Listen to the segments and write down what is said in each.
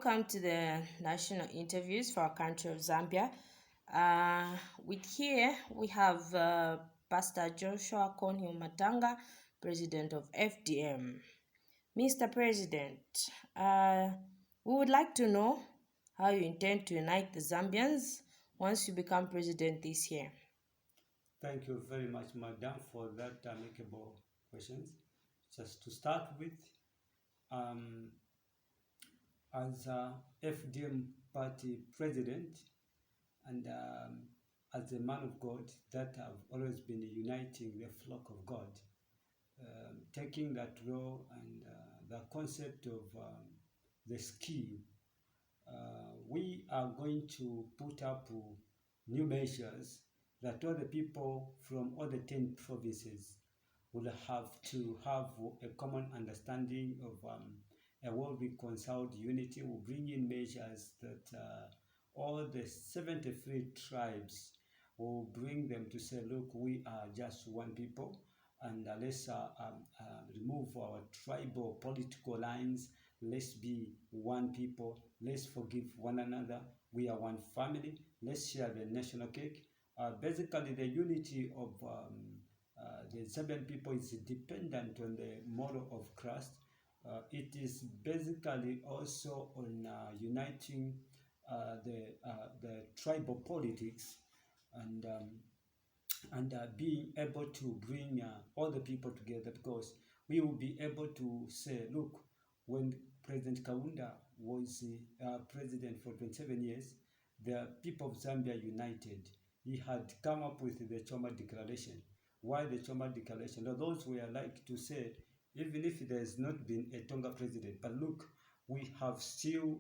Welcome to the national interviews for our country of Zambia. Here we have Pastor Joshua Konyo Matanga, President of FDM. Mr. President, we would like to know how you intend to unite the Zambians once you become president this year. Thank you very much, Madam, for that amicable questions. Just to start with, as a FDM party president and as a man of God, that I've always been uniting the flock of God, taking that role and the concept of the scheme. We are going to put up new measures that all the people from all the 10 provinces will have to have a common understanding of a well-reconciled unity. Will bring in measures that all the 73 tribes will bring them to say, look, we are just one people, and let's remove our tribal political lines. Let's be one people. Let's forgive one another. We are one family. Let's share the national cake. Basically, the unity of the Zambian people is dependent on the model of Christ. It is basically also on uniting the tribal politics and being able to bring all the people together, because we will be able to say, look, when President Kaunda was president for 27 years, the people of Zambia united. He had come up with the Choma Declaration. Why the Choma Declaration? Now, those were like to say, even if there has not been a Tonga president, but look, we have still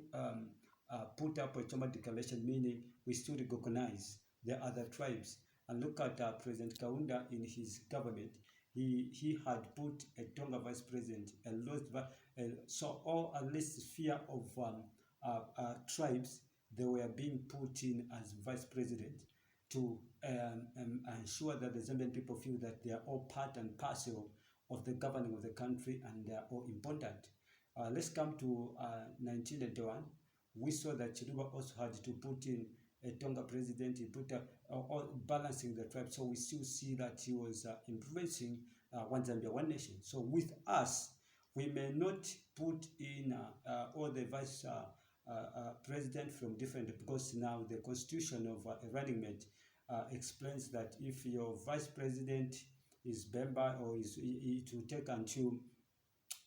put up a Choma Declaration, meaning we still recognize the other tribes. And look at President Kaunda in his government. He had put a Tonga vice president, so all at least sphere of tribes, they were being put in as vice president to ensure that the Zambian people feel that they are all part and parcel of the governing of the country and they are all important. Let's come to 1991. We saw that Chiluba also had to put in a Tonga president. He put balancing the tribes. So we still see that he was influencing One Zambia, One Nation. So with us, we may not put in all the vice president from different, because now the constitution of a running mate explains that if your vice president is Bemba, or it will take until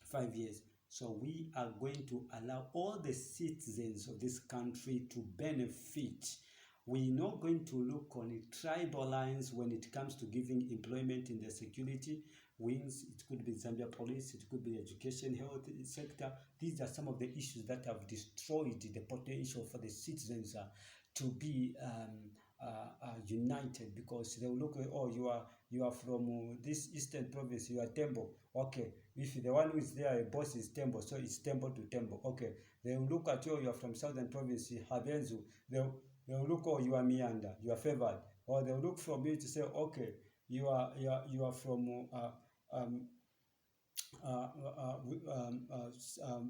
5 years. So we are going to allow all the citizens of this country to benefit. We're not going to look on tribal lines when it comes to giving employment in the security wings. It could be Zambia Police, it could be education, health sector. These are some of the issues that have destroyed the potential for the citizens to be united, because they will look at, oh, you are from this eastern province, you are Tembo. Okay, if the one who is there, a boss is Tembo, so it's Tembo to Tembo. Okay, they will look at you, you are from southern province, Habenzu. They will look, oh, you are Mianda, you are favored. Or they will look from you to say, okay, you are from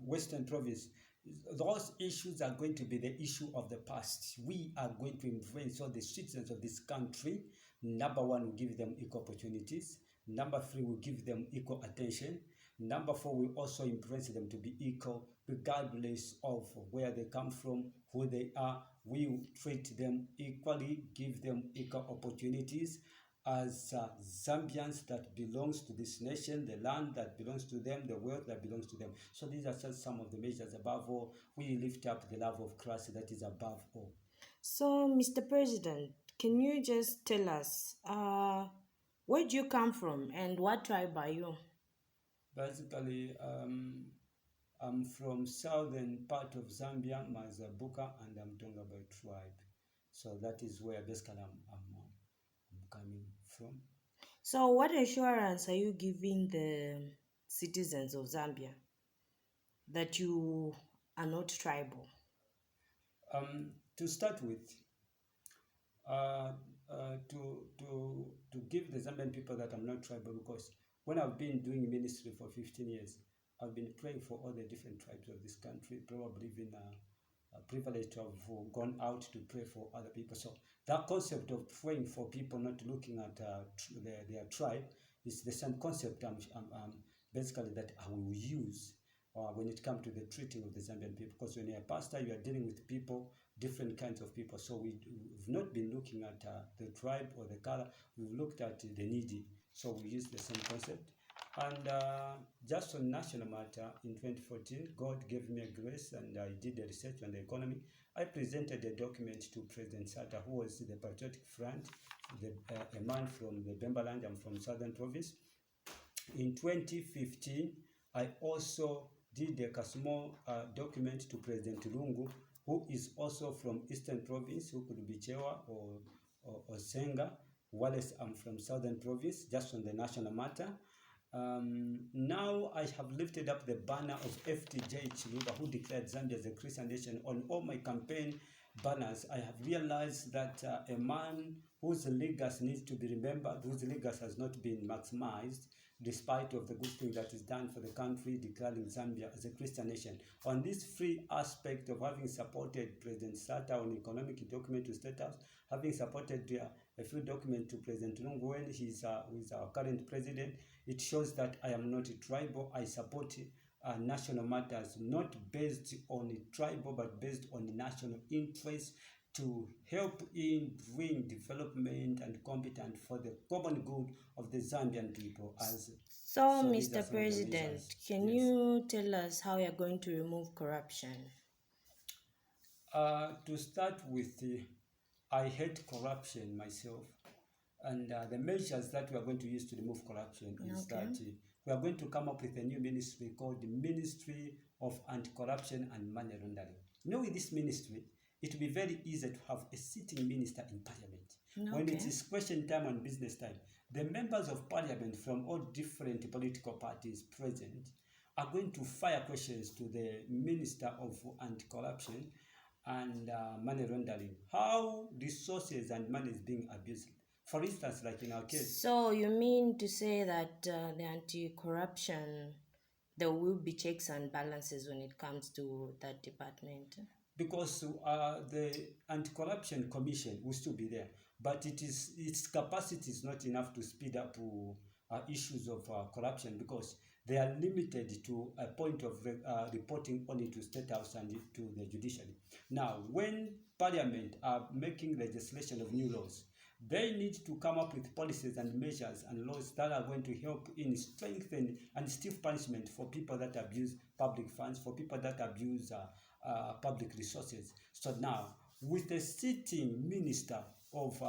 Western province. Those issues are going to be the issue of the past. We are going to influence all the citizens of this country. Number one, we'll give them equal opportunities. Number three, we'll give them equal attention. Number four, we also influence them to be equal, regardless of where they come from, who they are. We will treat them equally, give them equal opportunities as Zambians that belongs to this nation, the land that belongs to them, the wealth that belongs to them. So these are just some of the measures. Above all, we lift up the love of Christ that is above all. So, Mr. President, can you just tell us where do you come from and what tribe are you? Basically, I'm from southern part of Zambia, Mazabuka, and I'm Tonga by tribe. So that is where basically I'm coming from. So, what assurance are you giving the citizens of Zambia that you are not tribal? To start with, to give the Zambian people that I'm not tribal, because when I've been doing ministry for 15 years, I've been praying for all the different tribes of this country, probably even privilege to have gone out to pray for other people. So that concept of praying for people, not looking at their tribe, is the same concept basically that I will use when it comes to the treating of the Zambian people. Because when you're a pastor, you are dealing with people, different kinds of people. So we've not been looking at the tribe or the color. We've looked at the needy. So we use the same concept. And just on national matter, in 2014, God gave me a grace and I did the research on the economy. I presented a document to President Sata, who was the Patriotic Front, a man from the Bembaland. I'm from Southern Province. In 2015, I also did a small document to President Lungu, who is also from Eastern Province, who could be Chewa or Senga. Wallace, I'm from Southern Province, just on the national matter. Now I have lifted up the banner of FTJ Chiluba, who declared Zambia as a Christian nation. On all my campaign banners, I have realized that a man whose legacy needs to be remembered, whose legacy has not been maximized, despite of the good thing that is done for the country, declaring Zambia as a Christian nation. On this free aspect of having supported President Sata on economic document to State House, having supported a free document to President Lungu when he's with our current president, it shows that I am not tribal. I support national matters, not based on tribal, but based on national interests, to help in bring development and competence for the common good of the Zambian people. So Mr. President, can you tell us how you're going to remove corruption? To start with, I hate corruption myself. And the measures that we are going to use to remove corruption is that we are going to come up with a new ministry called the Ministry of Anti-Corruption and Money Laundering. With this ministry, it will be very easy to have a sitting minister in parliament. When it is question time and business time, the members of parliament from all different political parties present are going to fire questions to the Minister of Anti-Corruption and Money Laundering. How resources and money is being abused. For instance, like in our case. So you mean to say that the anti-corruption, there will be checks and balances when it comes to that department? Because the Anti-Corruption Commission will still be there, but its capacity is not enough to speed up issues of corruption, because they are limited to a point of reporting only to State House and to the judiciary. Now, when Parliament are making legislation of new laws, they need to come up with policies and measures and laws that are going to help in strengthen and stiff punishment for people that abuse public funds, for people that abuse public resources. So now, with a sitting minister of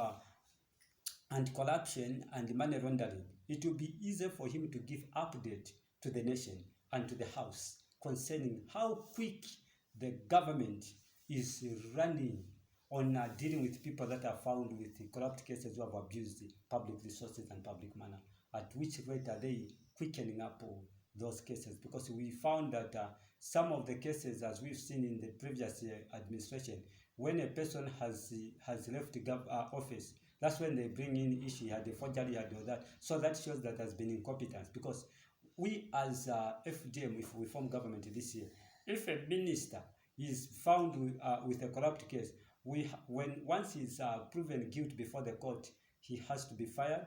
anti-corruption and money laundering, it will be easier for him to give update to the nation and to the House concerning how quick the government is running on dealing with people that are found with corrupt cases who have abused public resources and public money. At which rate are they quickening up those cases? Because we found that some of the cases, as we've seen in the previous administration, when a person has left office, that's when they bring in issue, he had a forgery, he had all that. So that shows that there's been incompetence. Because we as FDM, if we form government this year, if a minister is found with a corrupt case, once he's proven guilty before the court, he has to be fired.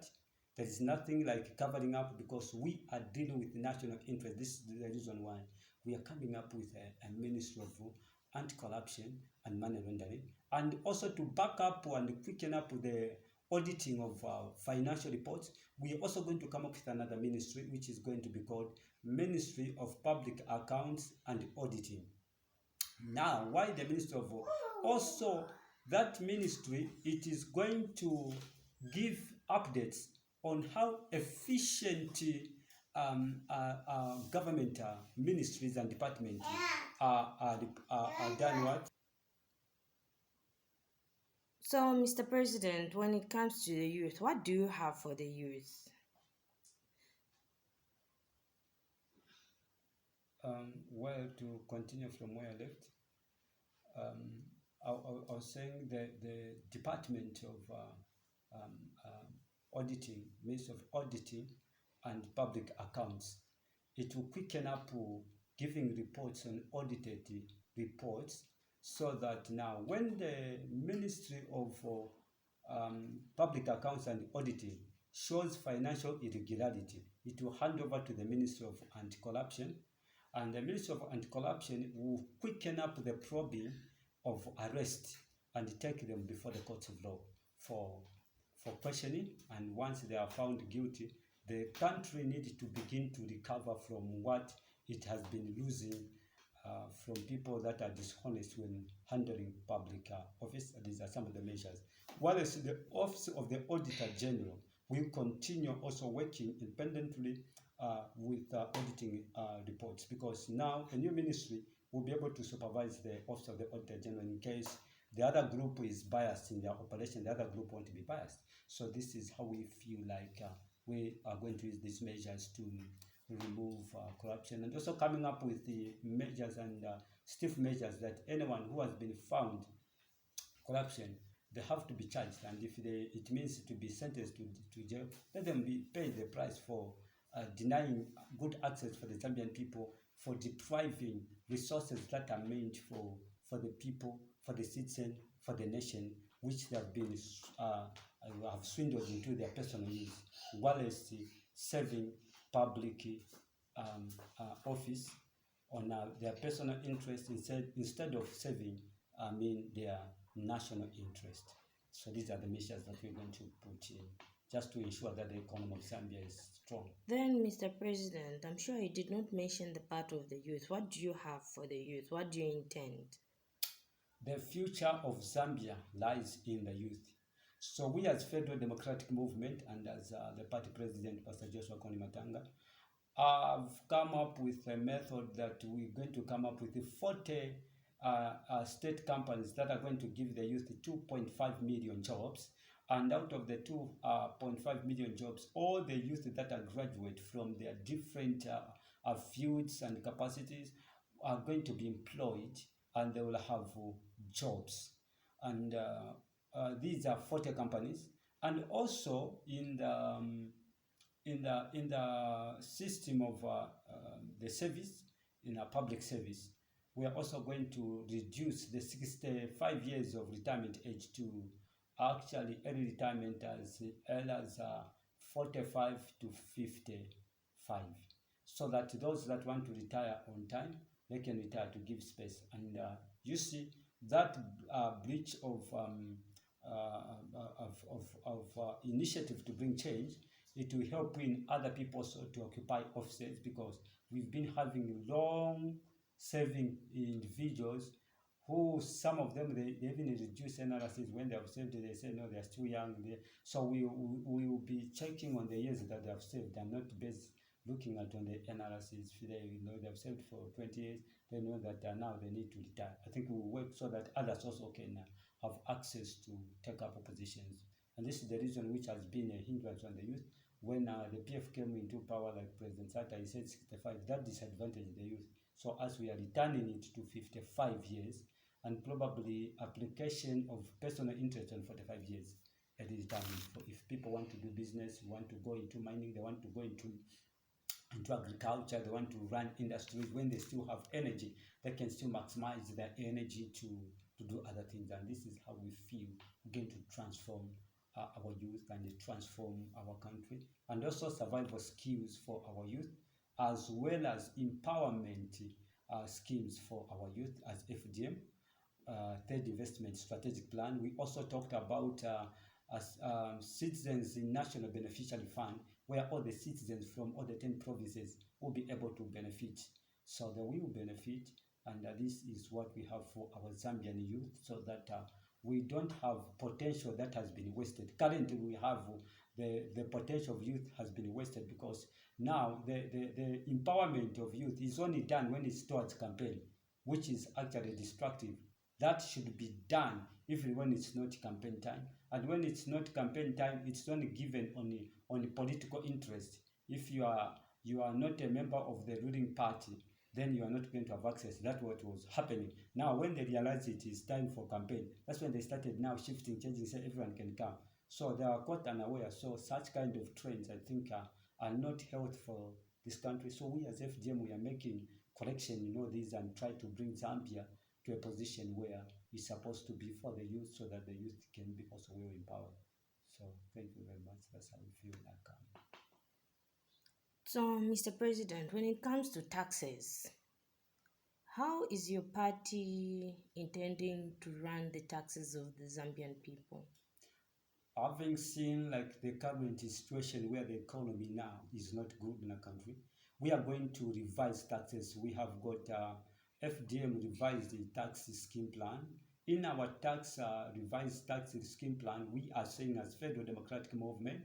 There is nothing like covering up, because we are dealing with national interest. This is the reason why we are coming up with a ministry of anti-corruption and money laundering, and also to back up and quicken up the auditing of financial reports. We are also going to come up with another ministry, which is going to be called Ministry of Public Accounts and Auditing. Now, why the Ministry of also that ministry, it is going to give updates on how efficient government ministries and departments are done what. So, Mr. President, when it comes to the youth, what do you have for the youth? Well, to continue from where I left, I was saying that the Department of Auditing, Ministry of Auditing and Public Accounts, it will quicken up giving reports on audited reports so that now when the Ministry of Public Accounts and Auditing shows financial irregularity, it will hand over to the Ministry of Anti-Corruption, and the Ministry of Anti-Corruption will quicken up the probing of arrest and take them before the courts of law for questioning. And once they are found guilty, the country needs to begin to recover from what it has been losing from people that are dishonest when handling public office. These are some of the measures. Whereas the Office of the Auditor General will continue also working independently with auditing reports, because now a new ministry will be able to supervise the Office of the Auditor General in case the other group is biased in their operation, the other group won't be biased. So this is how we feel like we are going to use these measures to remove corruption, and also coming up with the measures and stiff measures that anyone who has been found corruption, they have to be charged, and if it means to be sentenced to jail, let them be paid the price for denying good access for the Zambian people, for depriving resources that are meant for the people, for the citizen, for the nation, which they have been have swindled into their personal use, whilst serving public office on their personal interest instead of serving their national interest. So these are the measures that we're going to put in just to ensure that the economy of Zambia is strong. Then, Mr. President, I'm sure you did not mention the part of the youth. What do you have for the youth? What do you intend? The future of Zambia lies in the youth. So we as Federal Democratic Movement and as the party president, Pastor Joshua Matanga, have come up with a method that we're going to come up with 40 state companies that are going to give the youth 2.5 million jobs. And out of the 2.5 million jobs, all the youth that are graduate from their different fields and capacities are going to be employed, and they will have jobs. And these are 40 companies. And also in the system of the service, in a public service, we are also going to reduce the 65 years of retirement age to actually early retirement as early as 45 to 55, so that those that want to retire on time, they can retire to give space. And you see that breach of initiative to bring change, it will help in other people also to occupy offices, because we've been having long serving individuals who, some of them, they even reduce NRCs when they have served. They say no, they are still young. So we will be checking on the years that they have served, and not based looking at on the NRCs. They have served for 20 years. They know that now they need to retire. I think we will work so that others also can have access to take up positions. And this is the reason which has been a hindrance on the youth. When the PF came into power, like President Sata, he said 65, that disadvantaged the youth. So as we are returning it to 55 years, and probably application of personal interest on 45 years, it is done. If people want to do business, want to go into mining, they want to go into agriculture, they want to run industries, when they still have energy, they can still maximize their energy to do other things. And this is how we feel we're going to transform our youth and transform our country, and also survival skills for our youth, as well as empowerment schemes for our youth as FDM. Third investment strategic plan. We also talked about citizens in national beneficiary fund, where all the citizens from all the 10 provinces will be able to benefit. So they will benefit, and this is what we have for our Zambian youth, so that we don't have potential that has been wasted. Currently, we have the potential of youth has been wasted, because now the empowerment of youth is only done when it's towards campaign, which is actually destructive. That should be done even when it's not campaign time. And when it's not campaign time, it's only given on political interest. If you are not a member of the ruling party, then you are not going to have access. That's what was happening. Now, when they realized it is time for campaign, that's when they started now shifting, changing, say everyone can come. So they are caught unaware. So such kind of trends, I think, are not healthy for this country. So we as FDM, we are making correction in all these and try to bring Zambia to a position where it's supposed to be for the youth, so that the youth can be also well empowered. So thank you very much. That's how we feel like. So, Mr. President, when it comes to taxes, how is your party intending to run the taxes of the Zambian people? Having seen like the current situation where the economy now is not good in the country, we are going to revise taxes. We have got FDM revised the tax scheme plan. In our revised tax scheme plan, we are saying as Federal Democratic Movement,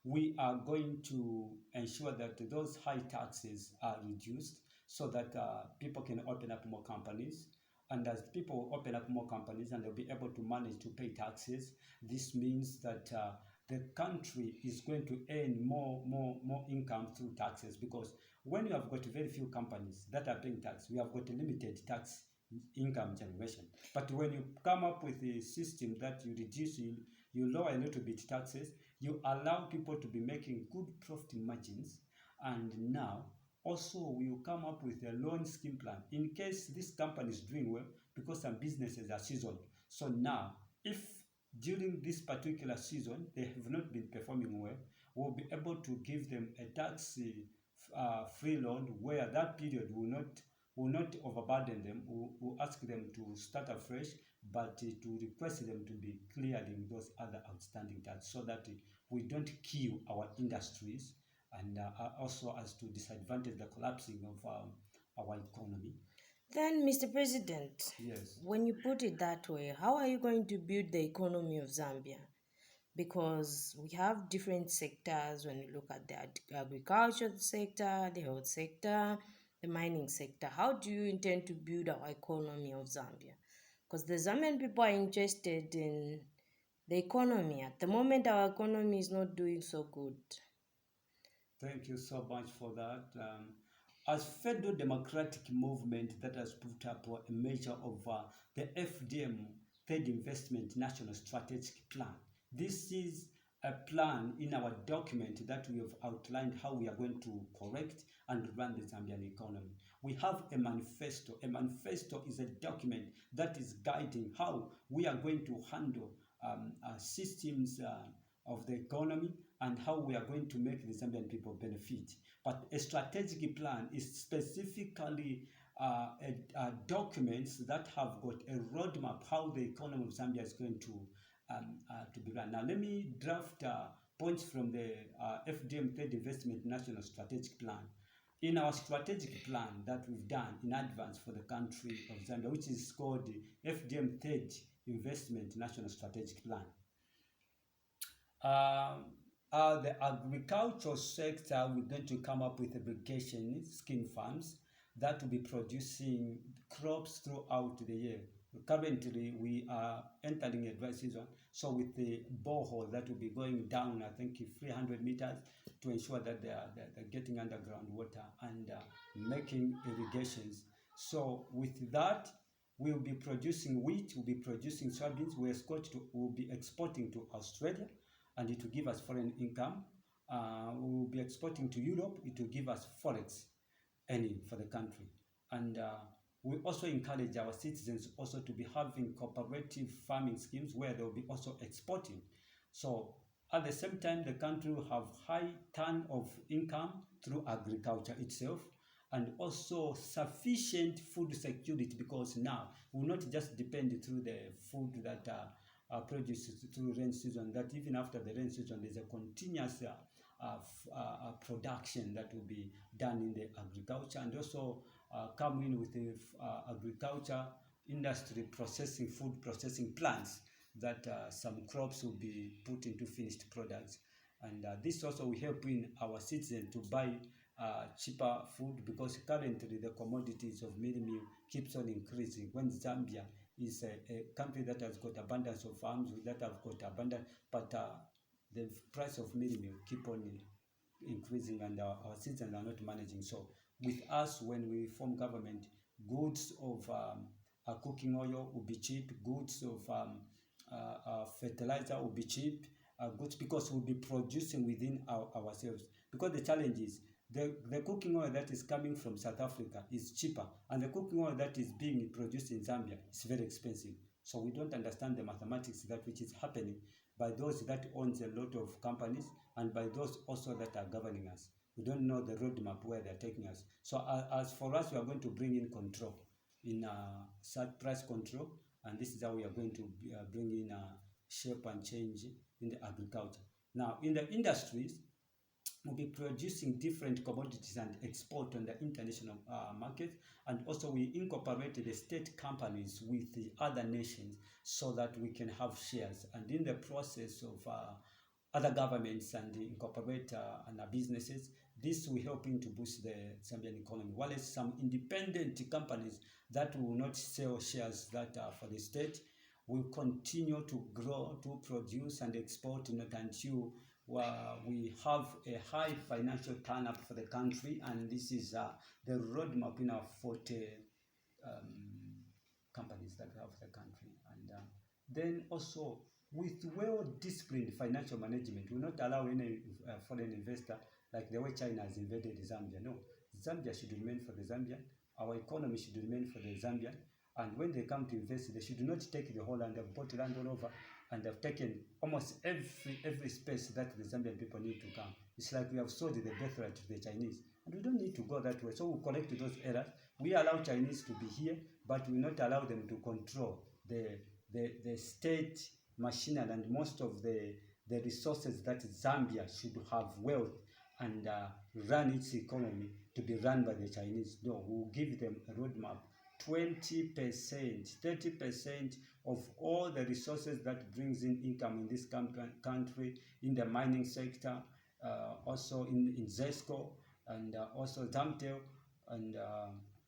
we are going to ensure that those high taxes are reduced, so that people can open up more companies. And as people open up more companies and they'll be able to manage to pay taxes, this means that the country is going to earn more income through taxes, because when you have got very few companies that are paying tax, we have got a limited tax income generation. But when you come up with a system that you reduce, you lower a little bit taxes, you allow people to be making good profit margins. And now also we will come up with a loan scheme plan in case this company is doing well, because some businesses are seasonal. So now, if during this particular season they have not been performing well, we'll be able to give them a tax free loan, where that period will not overburden them. We'll ask them to start afresh, but to request them to be clearing those other outstanding tax, so that we don't kill our industries, and also as to disadvantage the collapsing of our economy. Then, Mr. President, Yes. when you put it that way, how are you going to build the economy of Zambia? Because we have different sectors when you look at the agriculture sector, the health sector, the mining sector. How do you intend to build our economy of Zambia? Because the Zambian people are interested in the economy. At the moment, our economy is not doing so good. Thank you so much for that. As Federal Democratic Movement that has put up a measure of the FDM, Third Investment National Strategic Plan. This is a plan in our document that we have outlined how we are going to correct and run the Zambian economy. We have a manifesto. A manifesto is a document that is guiding how we are going to handle systems of the economy, and how we are going to make the Zambian people benefit. But a strategic plan is specifically documents that have got a roadmap how the economy of Zambia is going to be run. Now, let me draft points from the FDM Third Investment National Strategic Plan. In our strategic plan that we've done in advance for the country of Zambia, which is called the FDM Third Investment National Strategic Plan. The agricultural sector, we're going to come up with irrigation scheme farms that will be producing crops throughout the year. Currently, we are entering a dry season, so with the borehole that will be going down, I think 300 meters, to ensure that they're getting underground water and making irrigations. So with that, we'll be producing wheat, we'll be producing soybeans, we'll be exporting to Australia, and it will give us foreign income. We will be exporting to Europe, it will give us forex earning for the country. And we also encourage our citizens also to be having cooperative farming schemes where they will be also exporting. So at the same time, the country will have high turn of income through agriculture itself, and also sufficient food security, because now we will not just depend through the food that produced through rain season, that even after the rain season there's a continuous production that will be done in the agriculture, and also come in with the agriculture industry processing, food processing plants, that some crops will be put into finished products. And this also will help in our citizens to buy cheaper food, because currently the commodities of meal keeps on increasing, when Zambia is a country that has got abundance of farms, that have got abundance, but the price of meal keep on increasing, and our citizens are not managing. So with us, when we form government, goods of cooking oil will be cheap, goods of fertilizer will be cheap, goods, because we'll be producing within ourselves. Because the challenge is the cooking oil that is coming from South Africa is cheaper, and the cooking oil that is being produced in Zambia is very expensive. So we don't understand the mathematics that which is happening by those that owns a lot of companies and by those also that are governing us. We don't know the roadmap where they're taking us. So as for us, we are going to bring in control in price control, and this is how we are going to bring in shape and change in the agriculture. Now, in the industries, we'll be producing different commodities and export on the international market, and also we incorporated the state companies with the other nations so that we can have shares, and in the process of other governments and incorporate and businesses, this will helping to boost the Zambian economy. While some independent companies that will not sell shares that are for the state will continue to grow, to produce and export until we have a high financial turn-up for the country, and this is the roadmap in our 40 companies that we have for the country. And then also, with well-disciplined financial management, we will not allow any foreign investor like the way China has invaded Zambia. No, Zambia should remain for the Zambian. Our economy should remain for the Zambian. And when they come to invest, they should not take the whole land. They've bought land all over, and they've taken almost every space that the Zambian people need to come. It's like we have sold the birthright to the Chinese, and we don't need to go that way. So we'll correct those errors. We allow Chinese to be here, but we will not allow them to control the state machinery and most of the resources that Zambia should have wealth and run its economy to be run by the Chinese. No, we'll give them a roadmap. 20%, 30% of all the resources that brings in income in this country, in the mining sector, also in ZESCO, and also Zamtel, and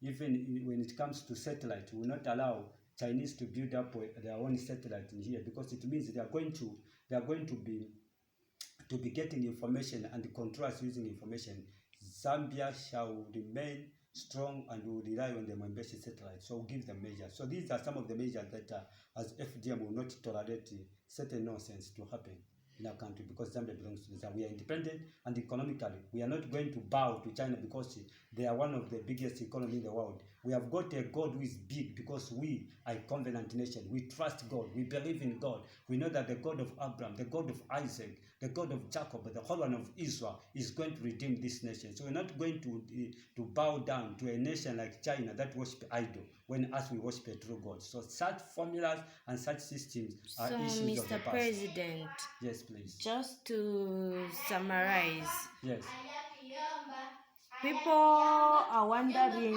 even when it comes to satellite, we will not allow Chinese to build up their own satellite in here, because it means they are going to be getting information and control us using information. Zambia shall remain strong and will rely on the Mwembesi satellite. So we'll give them measures. So these are some of the measures that as FDM will not tolerate certain nonsense to happen in our country, because Zambia belongs to Zambia. We are independent, and economically we are not going to bow to China because they are one of the biggest economy in the world. We have got a God who is big because we are a covenant nation. We trust God. We believe in God. We know that the God of Abraham, the God of Isaac, the God of Jacob, the Holy One of Israel is going to redeem this nation. So we're not going to bow down to a nation like China that worship idol, when us we worship a true God. So such formulas and such systems are issues of the Mr. past. President, Yes, please. just to summarize, Yes. people are wondering.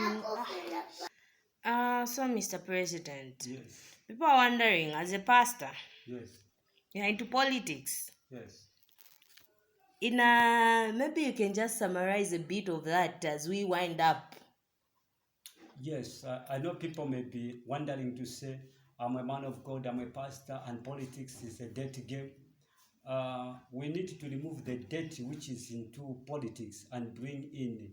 So, Mr. President, Yes. people are wondering, as a pastor, Yes. you're into politics. Yes. Maybe you can just summarize a bit of that as we wind up. Yes, I know people may be wondering to say, I'm a man of God, I'm a pastor, and politics is a dirty game. We need to remove the dirty which is into politics and bring in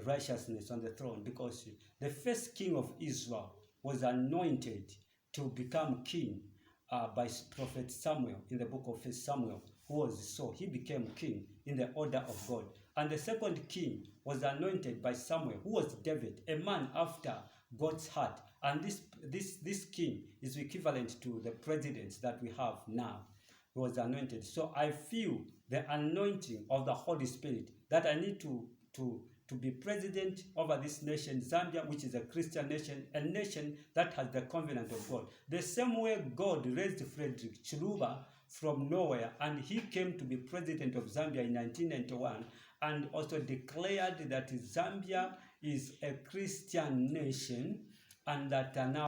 righteousness on the throne, because the first king of Israel was anointed to become king by prophet Samuel in the book of 1 Samuel, who was Saul. He became king in the order of God. And the second king was anointed by Samuel, who was David, a man after God's heart. And this king is equivalent to the presidents that we have now. He was anointed. So I feel the anointing of the Holy Spirit that I need to be president over this nation, Zambia, which is a Christian nation, a nation that has the covenant of God. The same way God raised Frederick Chiluba from nowhere, and he came to be president of Zambia in 1991, and also declared that Zambia is a Christian nation, and that now